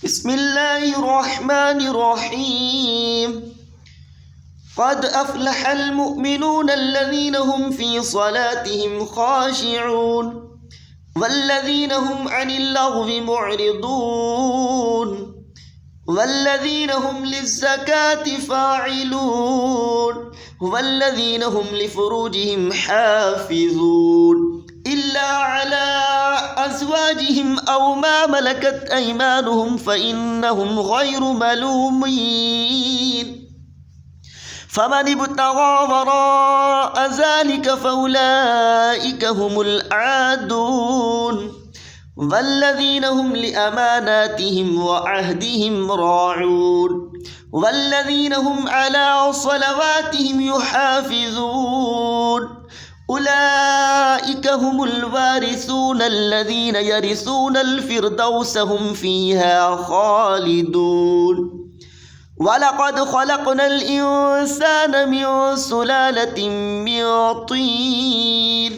بسم الله الرحمن الرحيم. قد أفلح المؤمنون الذين هم في صلاتهم خاشعون والذين هم عن اللغو معرضون والذين هم للزكاة فاعلون والذين هم لفروجهم حافظون إلا على أزواجهم أو ما ملكت أيمانهم فإنهم غير ملومين. فمن ابتغى وراء ذلك فأولئك هم العادون والذين هم لأماناتهم وعهدهم راعون والذين هم على صلواتهم يحافظون. أولئك هم الوارثون الذين يرثون الفردوس هم فيها خالدون. وَلَقَدْ خَلَقْنَا الْإِنسَانَ مِنْ سُلَالَةٍ مِنْ طِينٍ